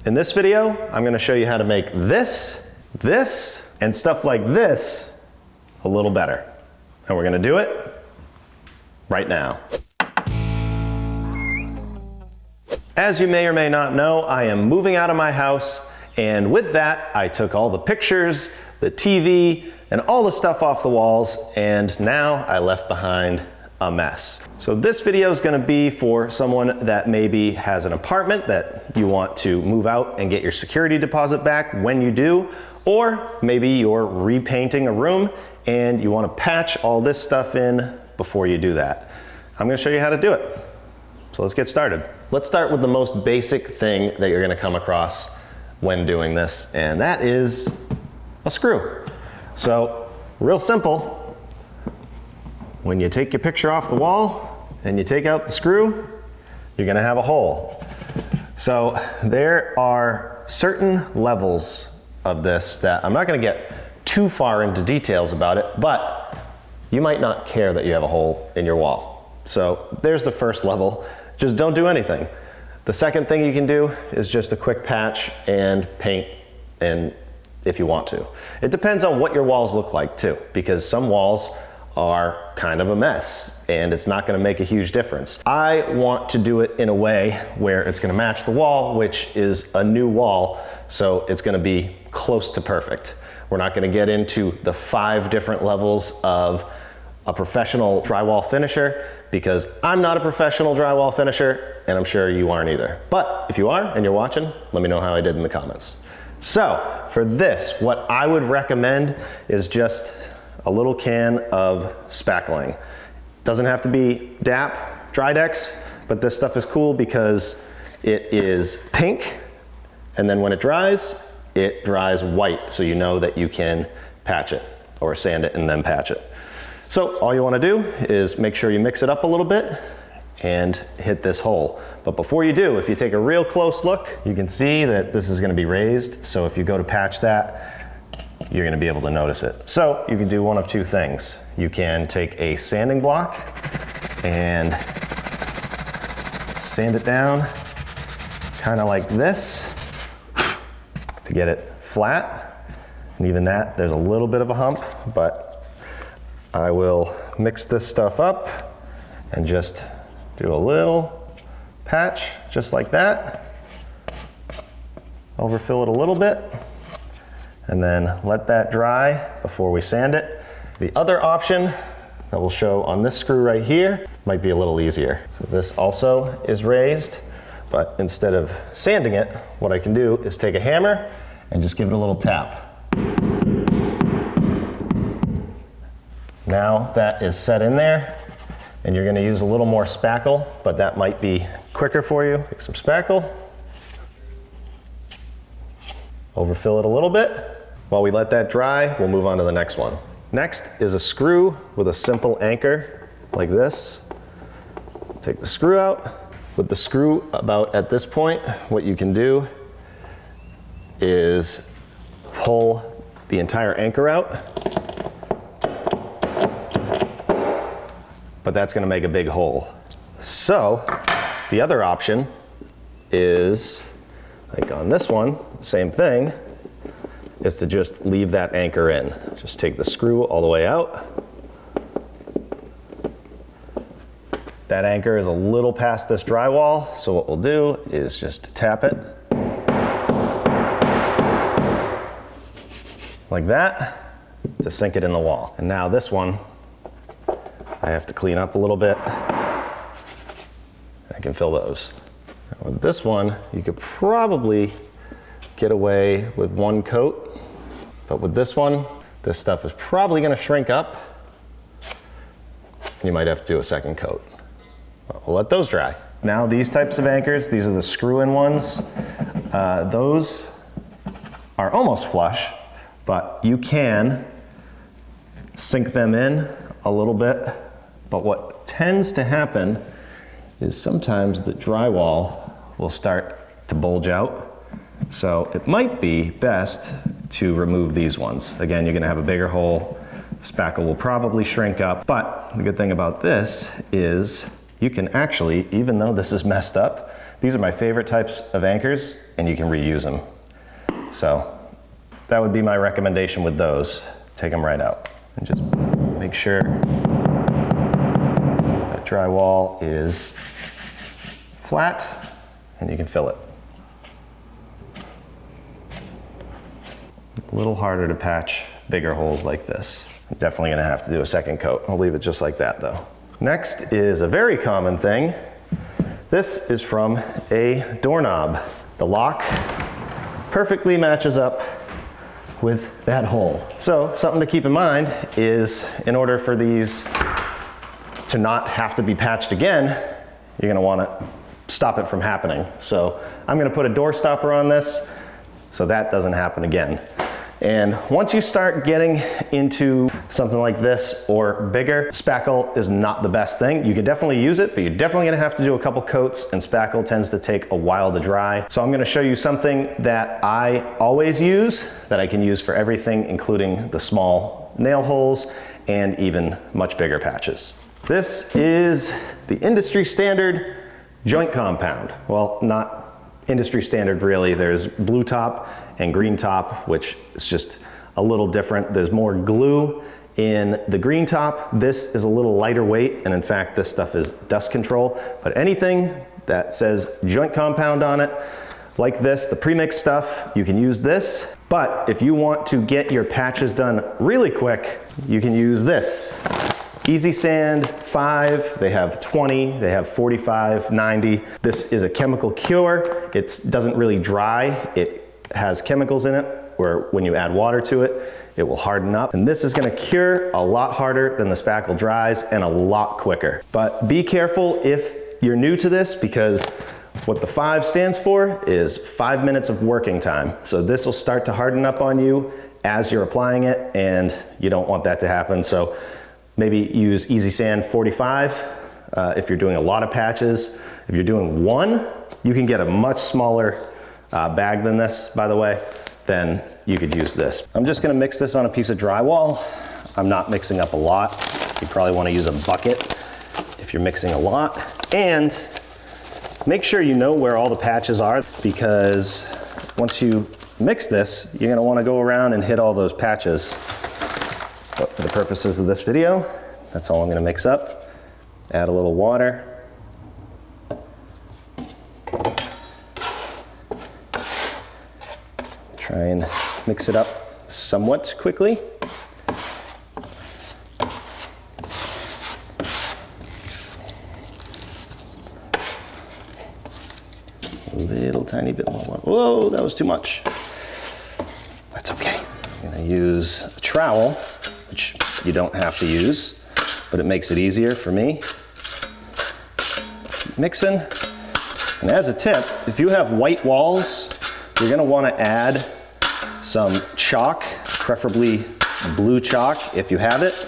In this video, I'm going to show you how to make this, and stuff like this a little better. And we're going to do it right now. As you may or may not know, I am moving out of my house, and with that, I took all the pictures, the TV, and all the stuff off the walls, and now I left behind a mess. So this video is going to be for someone that maybe has an apartment that you want to move out and get your security deposit back when you do, or maybe you're repainting a room and you want to patch all this stuff in before you do that. I'm going to show you how to do it. So let's get started. Let's start with the most basic thing that you're going to come across when doing this, and that is a screw. So real simple. When you take your picture off the wall and you take out the screw, you're gonna have a hole. So there are certain levels of this that I'm not gonna get too far into details about it, but you might not care that you have a hole in your wall. So there's the first level. Just don't do anything. The second thing you can do is just a quick patch and paint, and if you want to. It depends on what your walls look like too, because some walls are kind of a mess and it's not going to make a huge difference. I want to do it in a way where it's going to match the wall, which is a new wall, so it's going to be close to perfect. We're not going to get into the 5 different levels of a professional drywall finisher, because I'm not a professional drywall finisher and I'm sure you aren't either. But if you are and you're watching, let me know how I did in the comments. So for this, what I would recommend is just a little can of spackling. Doesn't have to be DAP, Drydex, but this stuff is cool because it is pink, and then when it dries white, so you know that you can patch it or sand it and then patch it. So all you want to do is make sure you mix it up a little bit and hit this hole. But before you do, if you take a real close look, you can see that this is going to be raised, so if you go to patch that, you're going to be able to notice it. So you can do one of two things. You can take a sanding block and sand it down kind of like this to get it flat. And even that, there's a little bit of a hump, but I will mix this stuff up and just do a little patch just like that. Overfill it a little bit, and then let that dry before we sand it. The other option that we'll show on this screw right here might be a little easier. So this also is raised, but instead of sanding it, what I can do is take a hammer and just give it a little tap. Now that is set in there, and you're gonna use a little more spackle, but that might be quicker for you. Take some spackle, overfill it a little bit. While we let that dry, we'll move on to the next one. Next is a screw with a simple anchor like this. Take the screw out. With the screw about at this point, what you can do is pull the entire anchor out. But that's going to make a big hole. So the other option is, like on this one, same thing, is to just leave that anchor in. Just take the screw all the way out. That anchor is a little past this drywall, so what we'll do is just tap it like that to sink it in the wall. And now this one, I have to clean up a little bit. I can fill those. Now with this one, you could probably get away with one coat, but with this one, this stuff is probably going to shrink up. You might have to do a second coat. We'll let those dry. Now these types of anchors, these are the screw-in ones. Those are almost flush, but you can sink them in a little bit. But what tends to happen is sometimes the drywall will start to bulge out. So it might be best to remove these ones. Again, you're gonna have a bigger hole. The spackle will probably shrink up, but the good thing about this is you can actually, even though this is messed up, These are my favorite types of anchors, and you can reuse them. So that would be my recommendation with those. Take them right out. And just make sure that drywall is flat and you can fill it. A little harder to patch bigger holes like this. I'm definitely gonna have to do a second coat. I'll leave it just like that though. Next is a very common thing. This is from a doorknob. The lock perfectly matches up with that hole. So something to keep in mind is in order for these to not have to be patched again, you're gonna wanna stop it from happening. So I'm gonna put a door stopper on this so that doesn't happen again. And once you start getting into something like this or bigger, spackle is not the best thing. You can definitely use it, but you're definitely gonna have to do a couple coats, and spackle tends to take a while to dry. So I'm gonna show you something that I always use, that I can use for everything, including the small nail holes and even much bigger patches. This is the industry standard joint compound. Well, not industry standard really. There's blue top and green top, which is just a little different. There's more glue in the green top. This is a little lighter weight, and in fact, this stuff is dust control. But anything that says joint compound on it, like this, the premix stuff, you can use this. But if you want to get your patches done really quick, you can use this. Easy Sand 5, they have 20, they have 45, 90. This is a chemical cure. It doesn't really dry. It has chemicals in it where when you add water to it, it will harden up. And this is gonna cure a lot harder than the spackle dries and a lot quicker. But be careful if you're new to this, because what the 5 stands for is 5 minutes of working time. So this will start to harden up on you as you're applying it, and you don't want that to happen. So maybe use Easy Sand 45 if you're doing a lot of patches. If you're doing one, you can get a much smaller bag than this, by the way, then you could use this. I'm just gonna mix this on a piece of drywall. I'm not mixing up a lot. You probably wanna use a bucket if you're mixing a lot. And make sure you know where all the patches are, because once you mix this, you're gonna wanna go around and hit all those patches. But for the purposes of this video, that's all I'm gonna mix up. Add a little water. Try and mix it up somewhat quickly. A little tiny bit more water. Whoa, that was too much. That's okay. I'm gonna use a trowel, which you don't have to use, but it makes it easier for me. Keep mixing. And as a tip, if you have white walls, you're gonna wanna add some chalk, preferably blue chalk if you have it.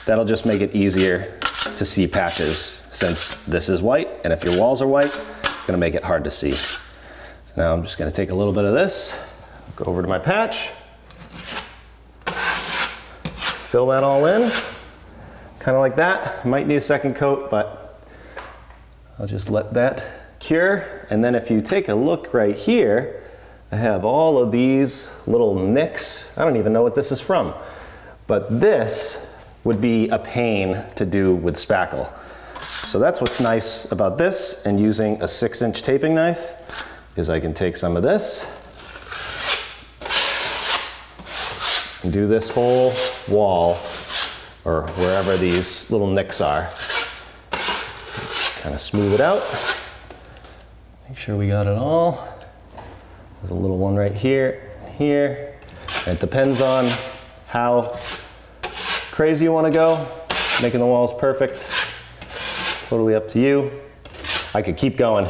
That'll just make it easier to see patches, since this is white, and if your walls are white, it's gonna make it hard to see. So now I'm just gonna take a little bit of this, go over to my patch, fill that all in, kind of like that. Might need a second coat, but I'll just let that cure. And then if you take a look right here, I have all of these little nicks. I don't even know what this is from, but this would be a pain to do with spackle. So that's what's nice about this and using a 6-inch taping knife, is I can take some of this and do this whole wall, or wherever these little nicks are. Kind of smooth it out. Make sure we got it all. There's a little one right here, here. And it depends on how crazy you want to go, making the walls perfect. Totally up to you. I could keep going.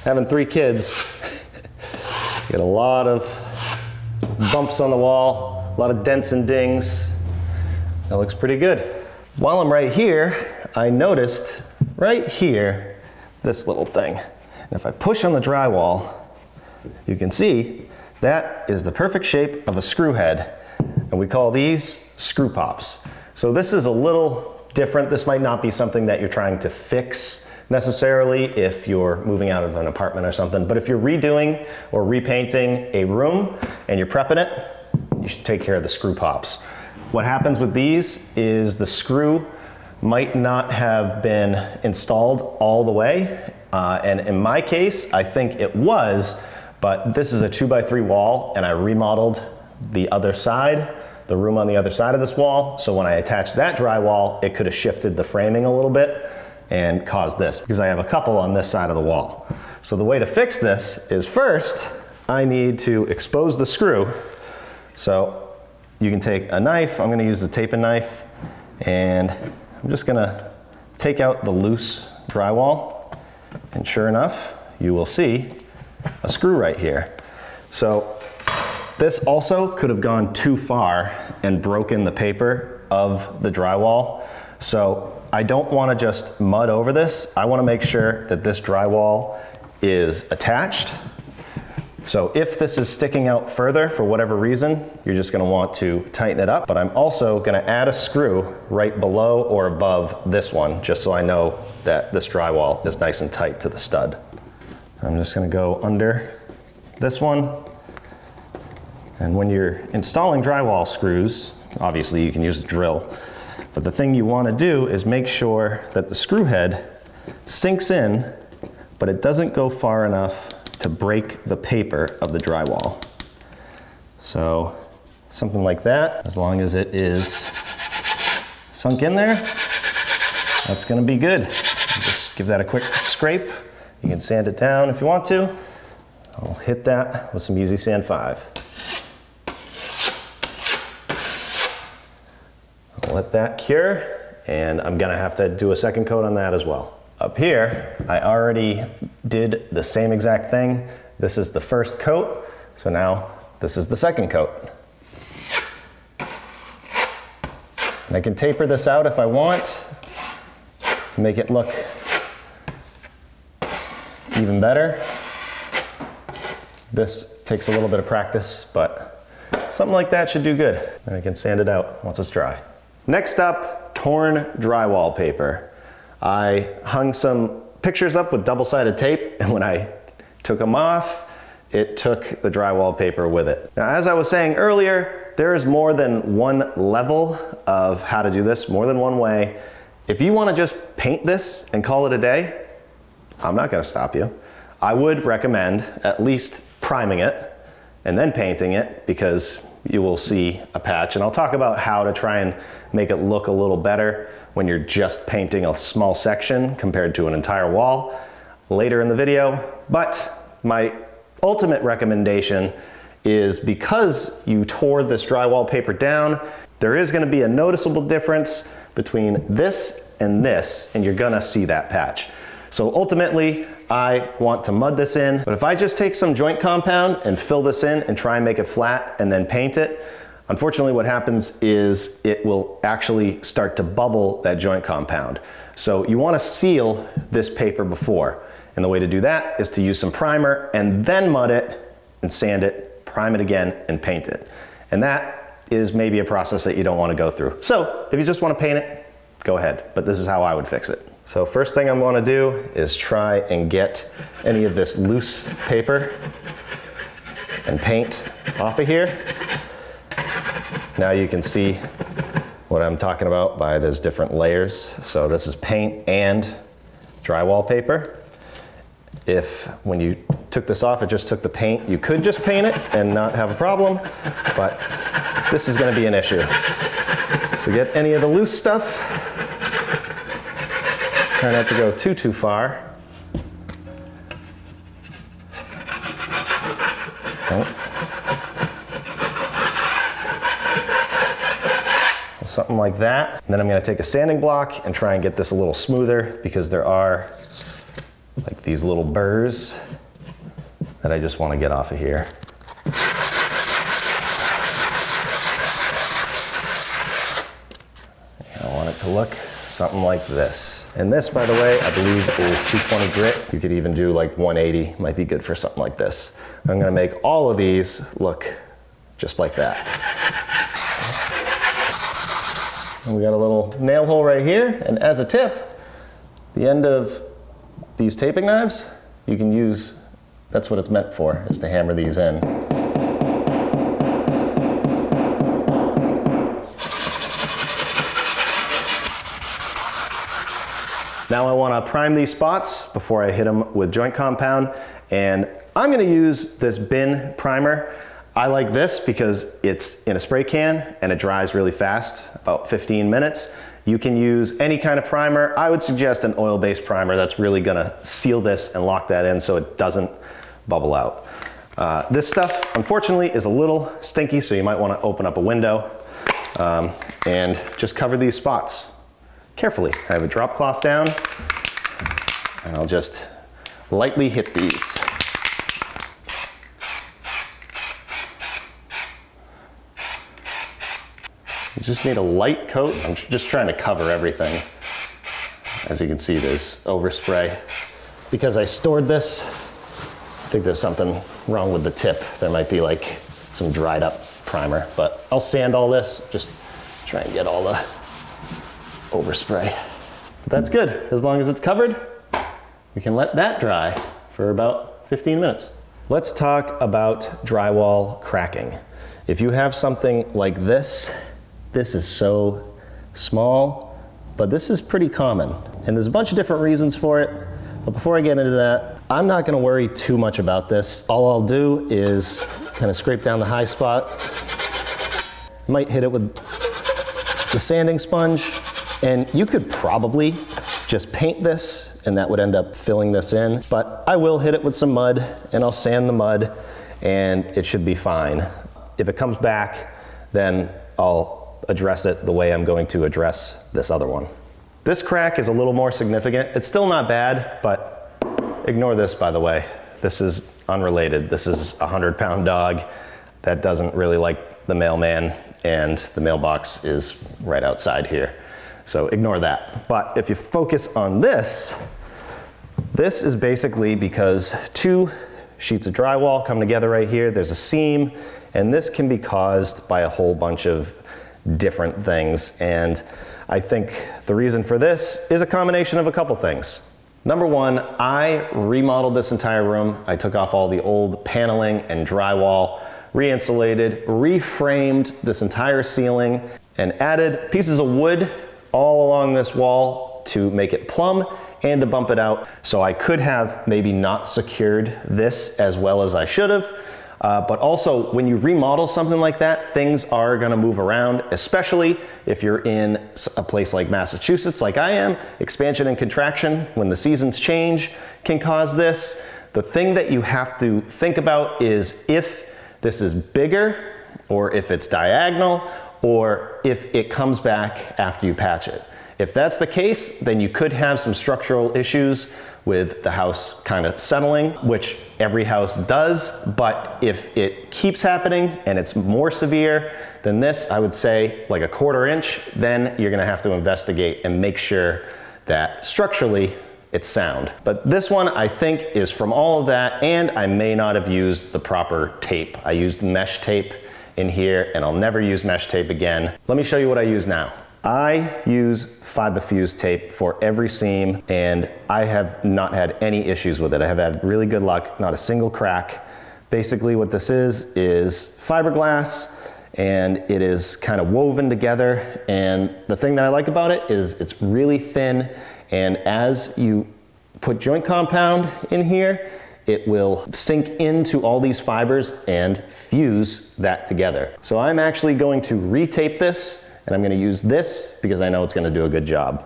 Having 3 kids, get a lot of bumps on the wall, a lot of dents and dings. That looks pretty good. While I'm right here, I noticed right here this little thing. And if I push on the drywall, you can see that is the perfect shape of a screw head. And we call these screw pops. So this is a little different. This might not be something that you're trying to fix necessarily if you're moving out of an apartment or something, but if you're redoing or repainting a room and you're prepping it, you should take care of the screw pops. What happens with these is the screw might not have been installed all the way, and in my case, I think it was, but this is a 2x3 wall, and I remodeled the other side, the room on the other side of this wall, so when I attached that drywall, it could have shifted the framing a little bit and caused this, because I have a couple on this side of the wall. So the way to fix this is first, I need to expose the screw. So you can take a knife, I'm gonna use the taping knife, and I'm just gonna take out the loose drywall, and sure enough, you will see a screw right here. So this also could have gone too far and broken the paper of the drywall. So I don't want to just mud over this. I want to make sure that this drywall is attached. So if this is sticking out further for whatever reason, you're just going to want to tighten it up. But I'm also going to add a screw right below or above this one, just so I know that this drywall is nice and tight to the stud. So I'm just going to go under this one. And when you're installing drywall screws, obviously you can use a drill, but the thing you want to do is make sure that the screw head sinks in, but it doesn't go far enough to break the paper of the drywall. So something like that, as long as it is sunk in there, that's going to be good. Just give that a quick scrape. You can sand it down if you want to. I'll hit that with some Easy Sand 5. I'll let that cure, and I'm gonna have to do a second coat on that as well. Up here, I already did the same exact thing. This is the first coat, so now this is the second coat. And I can taper this out if I want to make it look even better. This takes a little bit of practice, but something like that should do good. And I can sand it out once it's dry. Next up, torn drywall paper. I hung some pictures up with double-sided tape, and when I took them off, it took the drywall paper with it. Now, as I was saying earlier, there is more than one level of how to do this, more than one way. If you want to just paint this and call it a day, I'm not going to stop you. I would recommend at least priming it and then painting it, because you will see a patch, and I'll talk about how to try and make it look a little better when you're just painting a small section compared to an entire wall later in the video. But my ultimate recommendation is, because you tore this drywall paper down, there is going to be a noticeable difference between this, and you're going to see that patch. So ultimately, I want to mud this in, but if I just take some joint compound and fill this in and try and make it flat and then paint it, unfortunately what happens is it will actually start to bubble that joint compound. So you want to seal this paper before, and the way to do that is to use some primer and then mud it and sand it, prime it again, and paint it. And that is maybe a process that you don't want to go through. So if you just want to paint it, go ahead, but this is how I would fix it. So first thing I'm going to do is try and get any of this loose paper and paint off of here. Now you can see what I'm talking about by those different layers. So this is paint and drywall paper. If when you took this off, it just took the paint, you could just paint it and not have a problem, but this is going to be an issue. So get any of the loose stuff. Try not to go too far. Something like that. And then I'm going to take a sanding block and try and get this a little smoother, because there are like these little burrs that I just want to get off of here. I want it to look something like this. And this, by the way, I believe is 220 grit. You could even do like 180, might be good for something like this. I'm gonna make all of these look just like that. And we got a little nail hole right here, and as a tip, the end of these taping knives, you can use, that's what it's meant for, is to hammer these in. Now I want to prime these spots before I hit them with joint compound, and I'm going to use this bin primer. I like this because it's in a spray can and it dries really fast, about 15 minutes. You can use any kind of primer. I would suggest an oil-based primer that's really going to seal this and lock that in so it doesn't bubble out. This stuff, unfortunately, is a little stinky, so you might want to open up a window and just cover these spots carefully. I have a drop cloth down, and I'll just lightly hit these. You just need a light coat. I'm just trying to cover everything. As you can see, there's overspray. Because I stored this, I think there's something wrong with the tip. There might be like some dried up primer, but I'll sand all this, just try and get all the overspray. But that's good. As long as it's covered, we can let that dry for about 15 minutes. Let's talk about drywall cracking. If you have something like this is so small, but this is pretty common. And there's a bunch of different reasons for it. But before I get into that, I'm not gonna worry too much about this. All I'll do is kind of scrape down the high spot. Might hit it with the sanding sponge. And you could probably just paint this and that would end up filling this in, but I will hit it with some mud and I'll sand the mud and it should be fine. If it comes back, then I'll address it the way I'm going to address this other one. This crack is a little more significant. It's still not bad, but ignore this, by the way. This is unrelated. This is a 100-pound dog that doesn't really like the mailman, and the mailbox is right outside here. So ignore that. But if you focus on this, this is basically because two sheets of drywall come together right here. There's a seam, and this can be caused by a whole bunch of different things. And I think the reason for this is a combination of a couple things. Number one, I remodeled this entire room. I took off all the old paneling and drywall, re-insulated, reframed this entire ceiling, and added pieces of wood all along this wall to make it plumb and to bump it out. So I could have maybe not secured this as well as I should have. But also, when you remodel something like that, things are gonna move around, especially if you're in a place like Massachusetts, like I am. Expansion and contraction, when the seasons change, can cause this. The thing that you have to think about is if this is bigger, or if it's diagonal, or if it comes back after you patch it. If that's the case, then you could have some structural issues with the house kind of settling, which every house does, but if it keeps happening and it's more severe than this, I would say like a 1/4 inch, then you're gonna have to investigate and make sure that structurally it's sound. But this one I think is from all of that, and I may not have used the proper tape. I used mesh tape in here, and I'll never use mesh tape again. Let me show you what I use now. I use fiber fuse tape for every seam, and I have not had any issues with it. I have had really good luck, not a single crack. Basically what this is fiberglass, and it is kind of woven together, and the thing that I like about it is it's really thin, and as you put joint compound in here, it will sink into all these fibers and fuse that together. So I'm actually going to retape this, and I'm gonna use this because I know it's gonna do a good job.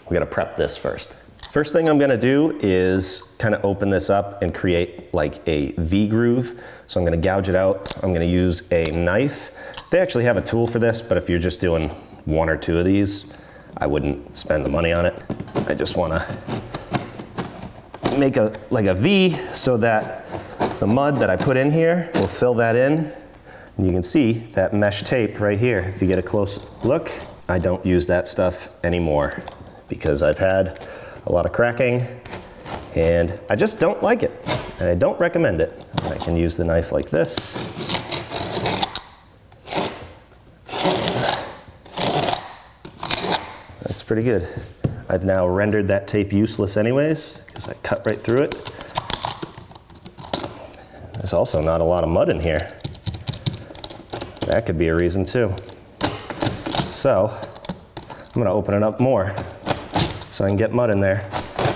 We gotta prep this first. First thing I'm gonna do is kind of open this up and create like a V groove. So I'm gonna gouge it out. I'm gonna use a knife. They actually have a tool for this, but if you're just doing 1 or 2 of these, I wouldn't spend the money on it. I just wanna make like a V so that the mud that I put in here will fill that in. And you can see that mesh tape right here. If you get a close look, I don't use that stuff anymore because I've had a lot of cracking and I just don't like it. And I don't recommend it. I can use the knife like this. That's pretty good. I've now rendered that tape useless anyways, cut right through it. There's also not a lot of mud in here. That could be a reason too. So I'm gonna open it up more so I can get mud in there.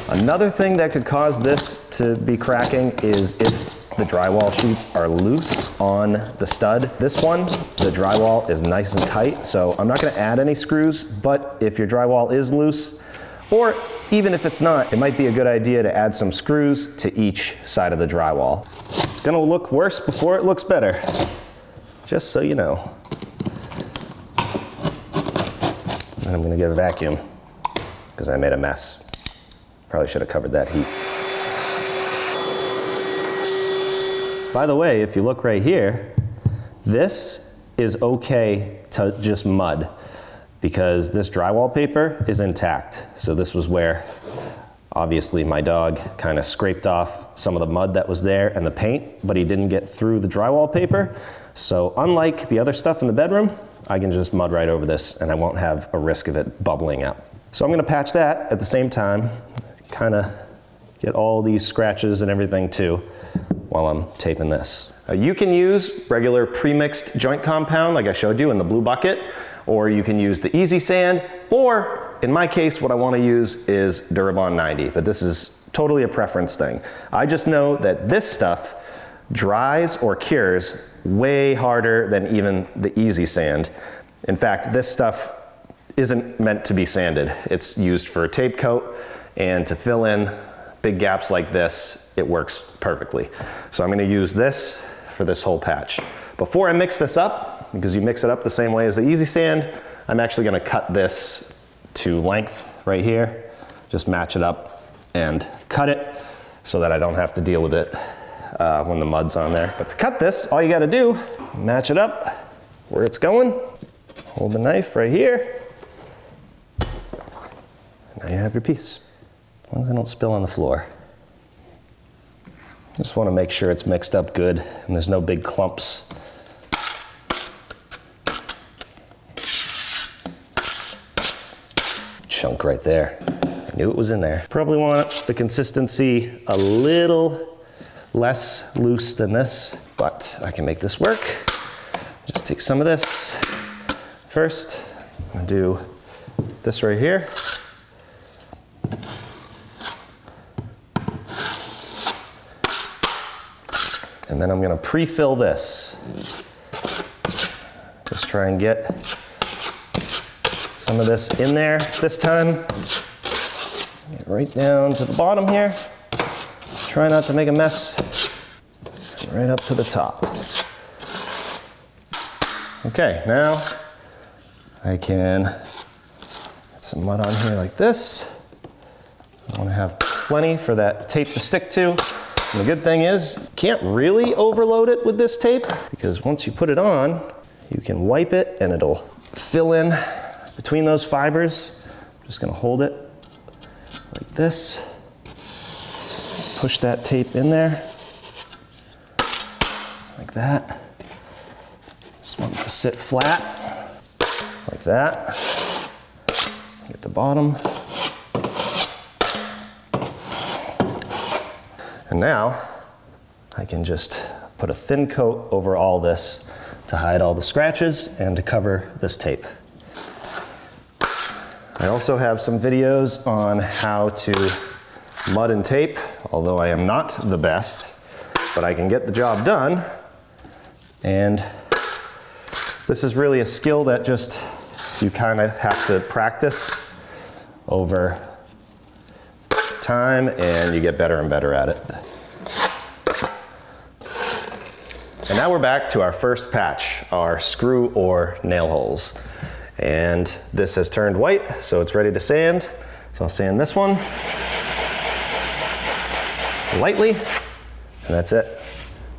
Another thing that could cause this to be cracking is if the drywall sheets are loose on the stud. This one, the drywall is nice and tight, so I'm not gonna add any screws, but if your drywall is loose, or even if it's not, it might be a good idea to add some screws to each side of the drywall. It's gonna look worse before it looks better, just so you know. And I'm gonna get a vacuum because I made a mess. Probably should have covered that heat. By the way, if you look right here, this is okay to just mud because this drywall paper is intact. So this was where obviously my dog kind of scraped off some of the mud that was there and the paint, but he didn't get through the drywall paper. So unlike the other stuff in the bedroom, I can just mud right over this and I won't have a risk of it bubbling out. So I'm gonna patch that at the same time, kind of get all these scratches and everything too while I'm taping this. You can use regular pre-mixed joint compound like I showed you in the blue bucket, or you can use the easy sand, or in my case, what I want to use is Durabond 90, but this is totally a preference thing. I just know that this stuff dries or cures way harder than even the easy sand. In fact, this stuff isn't meant to be sanded. It's used for a tape coat and to fill in big gaps like this, it works perfectly. So I'm gonna use this for this whole patch. Before I mix this up, because you mix it up the same way as the easy sand, I'm actually gonna cut this to length right here, just match it up and cut it so that I don't have to deal with it when the mud's on there. But to cut this, all you gotta do, match it up where it's going, hold the knife right here, now you have your piece. As long as I don't spill on the floor. Just want to make sure it's mixed up good and there's no big clumps. Chunk right there. I knew it was in there. Probably want the consistency a little less loose than this, but I can make this work. Just take some of this first. I'm gonna do this right here. And then I'm gonna pre-fill this. Just try and get some of this in there this time. Get right down to the bottom here. Try not to make a mess. Right up to the top. Okay, now I can get some mud on here like this. I wanna have plenty for that tape to stick to. And the good thing is, you can't really overload it with this tape because once you put it on, you can wipe it and it'll fill in between those fibers. I'm just gonna hold it like this. Push that tape in there, like that. Just want it to sit flat, like that. Get the bottom. And now I can just put a thin coat over all this to hide all the scratches and to cover this tape. I also have some videos on how to mud and tape, although I am not the best, but I can get the job done. And this is really a skill that just you kind of have to practice over time and you get better and better at it. And now we're back to our first patch, our screw or nail holes. And this has turned white, so it's ready to sand. So I'll sand this one lightly, and that's it.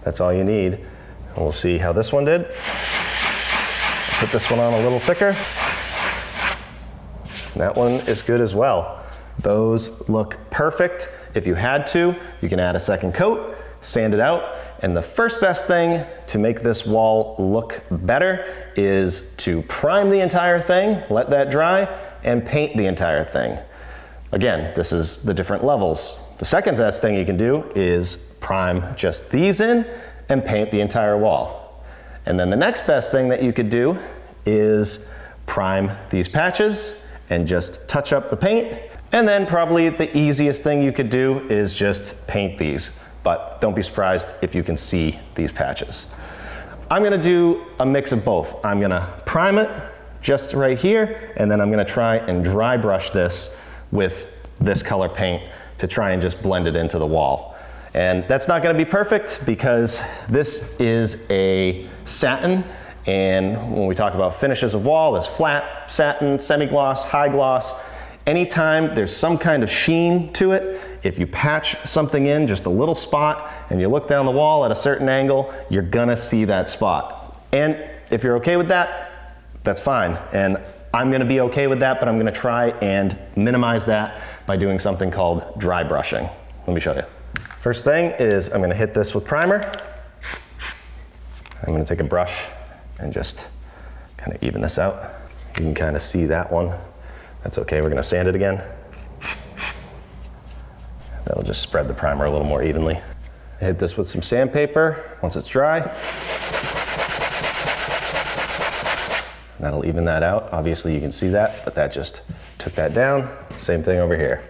That's all you need. And we'll see how this one did. Put this one on a little thicker. And that one is good as well. Those look perfect. If you had to, you can add a second coat, sand it out, and the first best thing to make this wall look better is to prime the entire thing, let that dry, and paint the entire thing. Again, this is the different levels. The second best thing you can do is prime just these in and paint the entire wall. And then the next best thing that you could do is prime these patches and just touch up the paint. And then probably the easiest thing you could do is just paint these. But don't be surprised if you can see these patches. I'm gonna do a mix of both. I'm gonna prime it just right here, and then I'm gonna try and dry brush this with this color paint to try and just blend it into the wall. And that's not gonna be perfect because this is a satin, and when we talk about finishes of wall, there's flat, satin, semi-gloss, high gloss. Anytime there's some kind of sheen to it, if you patch something in just a little spot and you look down the wall at a certain angle, you're gonna see that spot. And if you're okay with that, that's fine. And I'm gonna be okay with that, but I'm gonna try and minimize that by doing something called dry brushing. Let me show you. First thing is I'm gonna hit this with primer. I'm gonna take a brush and just kind of even this out. You can kind of see that one. That's okay, we're gonna sand it again. That'll just spread the primer a little more evenly. I hit this with some sandpaper once it's dry. That'll even that out. Obviously you can see that, but that just took that down. Same thing over here.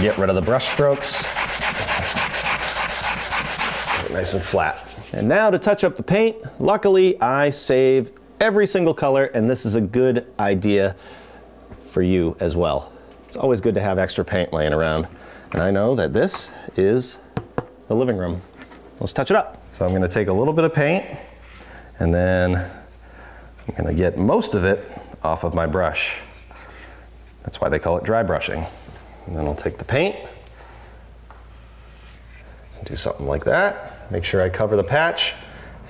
Get rid of the brush strokes. Nice and flat. And now to touch up the paint, luckily I save every single color, and this is a good idea for you as well. It's always good to have extra paint laying around. And I know that this is the living room. Let's touch it up. So I'm gonna take a little bit of paint, and then I'm gonna get most of it off of my brush. That's why they call it dry brushing. And then I'll take the paint, and do something like that. Make sure I cover the patch,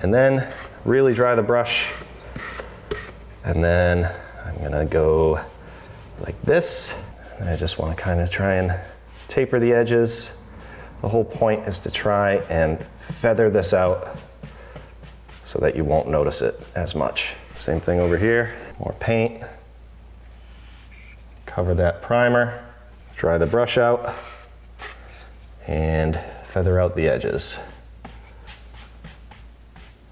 and then really dry the brush. And then I'm gonna go like this. And I just wanna kind of try and taper the edges. The whole point is to try and feather this out so that you won't notice it as much. Same thing over here, more paint. Cover that primer, dry the brush out, and feather out the edges.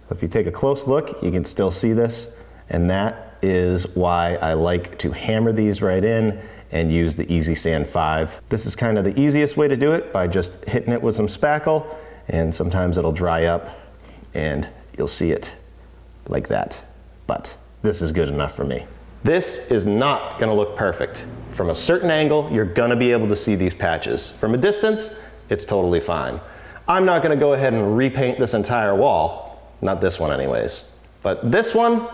If you take a close look, you can still see this, and that is why I like to hammer these right in and use the Easy Sand 5. This is kind of the easiest way to do it, by just hitting it with some spackle, and sometimes it'll dry up and you'll see it like that. But this is good enough for me. This is not gonna look perfect. From a certain angle, you're gonna be able to see these patches. From a distance, it's totally fine. I'm not gonna go ahead and repaint this entire wall, not this one anyways. But this one,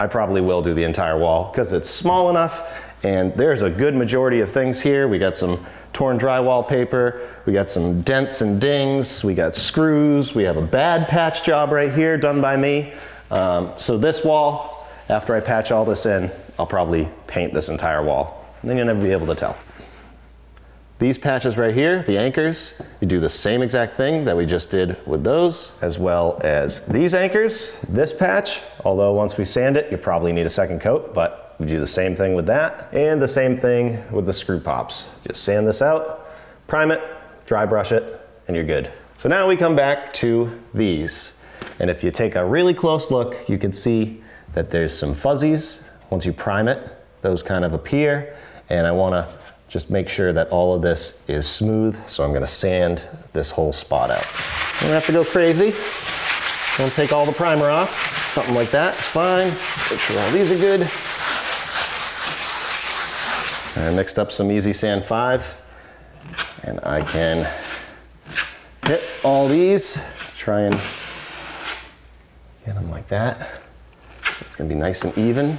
I probably will do the entire wall because it's small enough. And there's a good majority of things here. We got some torn drywall paper, we got some dents and dings, we got screws, we have a bad patch job right here done by me. So this wall, after I patch all this in, I'll probably paint this entire wall. And then you'll never be able to tell. These patches right here, the anchors, you do the same exact thing that we just did with those, as well as these anchors. This patch, although once we sand it, you probably need a second coat, but we do the same thing with that, and the same thing with the screw pops. Just sand this out, prime it, dry brush it, and you're good. So now we come back to these. And if you take a really close look, you can see that there's some fuzzies. Once you prime it, those kind of appear, and I wanna just make sure that all of this is smooth, so I'm gonna sand this whole spot out. You don't have to go crazy. Don't take all the primer off. Something like that, it's fine. Make sure all these are good. I mixed up some Easy Sand 5, and I can hit all these, try and get them like that. So it's gonna be nice and even.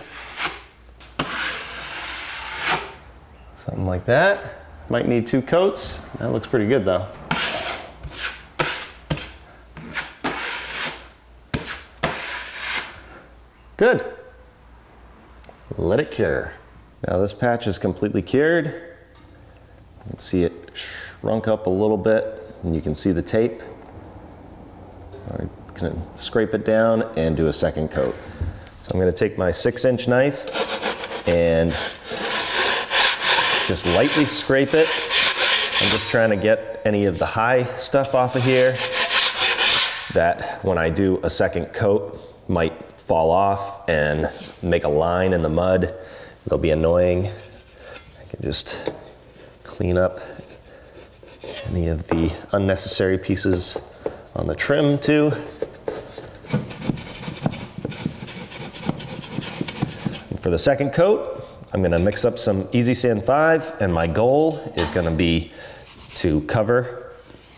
Something like that. Might need 2 coats. That looks pretty good though. Good. Let it cure. Now this patch is completely cured. You can see it shrunk up a little bit, and you can see the tape. I'm gonna scrape it down and do a second coat. So I'm gonna take my 6-inch knife and just lightly scrape it I'm just trying to get any of the high stuff off of here that when I do a second coat might fall off and make a line in the mud. It'll be annoying. I can just clean up any of the unnecessary pieces on the trim too. And for the second coat, I'm gonna mix up some Easy Sand 5, and my goal is gonna be to cover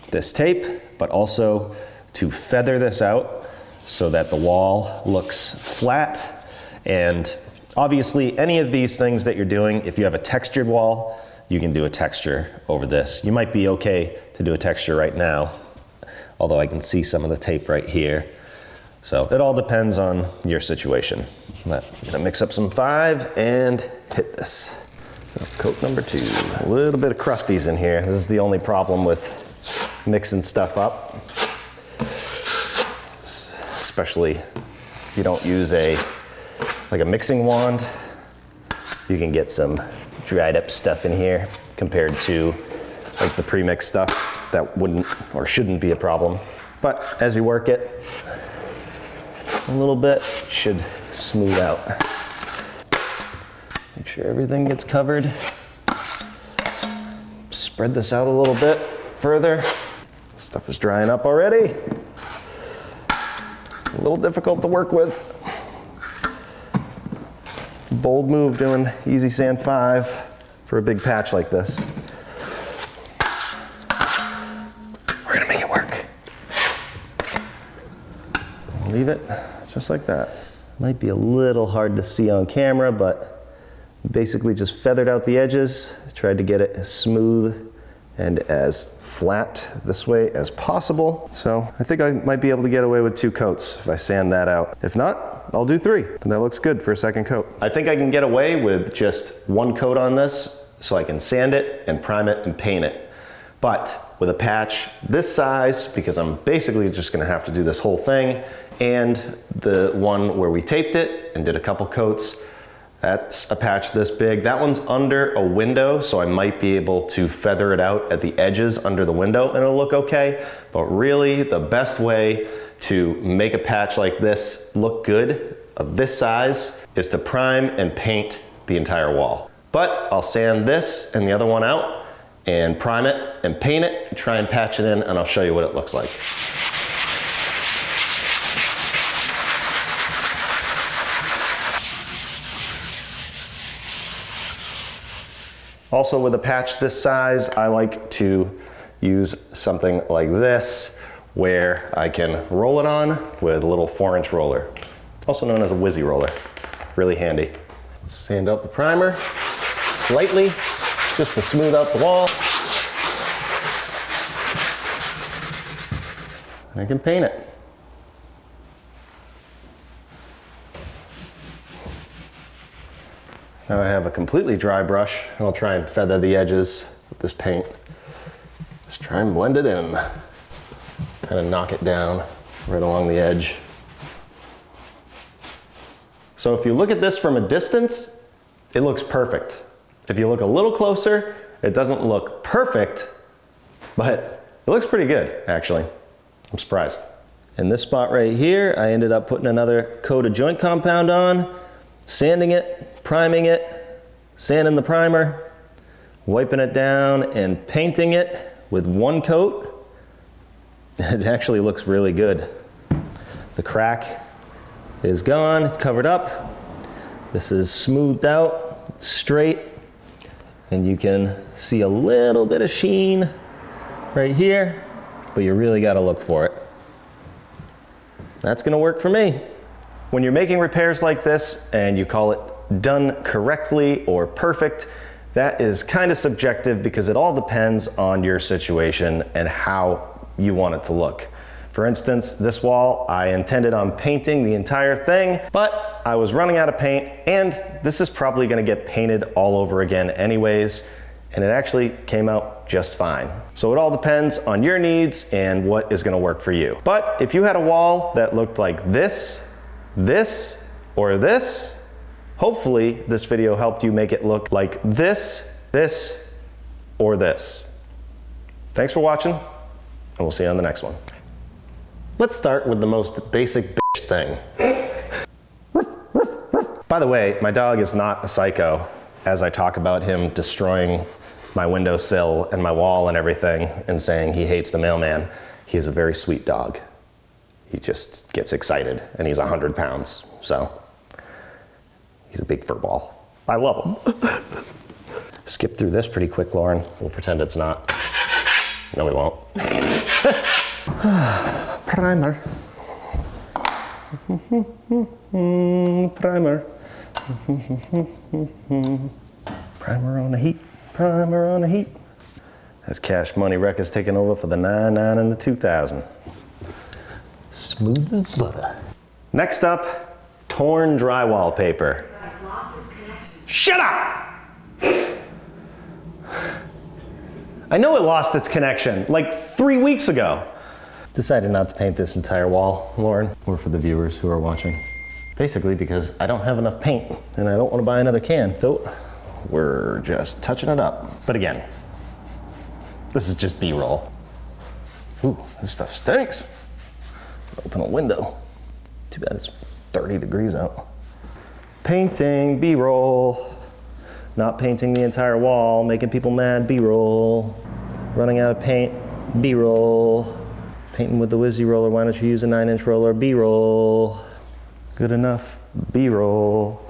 this tape, but also to feather this out so that the wall looks flat. And obviously any of these things that you're doing, if you have a textured wall, you can do a texture over this. You might be okay to do a texture right now, although I can see some of the tape right here. So it all depends on your situation. I'm gonna mix up some 5 and hit this. So coat number 2, a little bit of crusties in here. This is the only problem with mixing stuff up. Especially if you don't use like a mixing wand, you can get some dried up stuff in here compared to like the pre-mixed stuff that wouldn't or shouldn't be a problem. But as you work it a little bit, it should smooth out. Make sure everything gets covered. Spread this out a little bit further. Stuff is drying up already. A little difficult to work with. Bold move doing Easy Sand 5 for a big patch like this. We're gonna make it work. Leave it just like that. Might be a little hard to see on camera, but basically just feathered out the edges. Tried to get it as smooth and as flat this way as possible. So I think I might be able to get away with 2 coats if I sand that out. If not, I'll do 3, and that looks good for a second coat. I think I can get away with just 1 coat on this, so I can sand it and prime it and paint it. But with a patch this size, because I'm basically just gonna have to do this whole thing, and the one where we taped it and did a couple coats, that's a patch this big. That one's under a window, so I might be able to feather it out at the edges under the window and it'll look okay. But really, the best way to make a patch like this look good, of this size, is to prime and paint the entire wall. But I'll sand this and the other one out and prime it and paint it, try and patch it in, and I'll show you what it looks like. Also, with a patch this size, I like to use something like this, where I can roll it on with a little 4-inch roller, also known as a whizzy roller. Really handy. Sand out the primer lightly, just to smooth out the wall. And I can paint it. Now I have a completely dry brush, and I'll try and feather the edges with this paint. Just try and blend it in. Kind of knock it down right along the edge. So if you look at this from a distance, it looks perfect. If you look a little closer, it doesn't look perfect, but it looks pretty good, actually. I'm surprised. In this spot right here, I ended up putting another coat of joint compound on, sanding it, priming it, sanding the primer, wiping it down, and painting it with 1 coat. It actually looks really good. The crack is gone, it's covered up. This is smoothed out, it's straight, and you can see a little bit of sheen right here, but you really gotta look for it. That's gonna work for me. When you're making repairs like this and you call it done correctly or perfect, that is kind of subjective because it all depends on your situation and how you want it to look. For instance, this wall, I intended on painting the entire thing, but I was running out of paint, and this is probably gonna get painted all over again anyways, and it actually came out just fine. So it all depends on your needs and what is gonna work for you. But if you had a wall that looked like this, or this, hopefully this video helped you make it look like this, or this. Thanks for watching, and we'll see you on the next one. Let's start with the most basic bitch thing. By the way, my dog is not a psycho, as I talk about him destroying my windowsill and my wall and everything and saying he hates the mailman. He is a very sweet dog. He just gets excited, and he's 100 pounds, so he's a big fur ball. I love him. Skip through this pretty quick, Lauren. We'll pretend it's not. No, we won't. Primer. Primer. Primer on the heat. Primer on the heat. As Cash Money Wreck is taking over for the 99 and the 2000. Smooth as butter. Next up, torn drywall paper. Shut up! I know it lost its connection like 3 weeks ago. Decided not to paint this entire wall, Lauren, or for the viewers who are watching. Basically because I don't have enough paint and I don't want to buy another can. So we're just touching it up. But again, this is just B-roll. Ooh, this stuff stinks. Open a window. Too bad it's 30 degrees out. Painting, B-roll. Not painting the entire wall, making people mad, B-roll. Running out of paint, B-roll. Painting with the Wizzy roller, why don't you use a 9-inch roller, B-roll. Good enough, B-roll.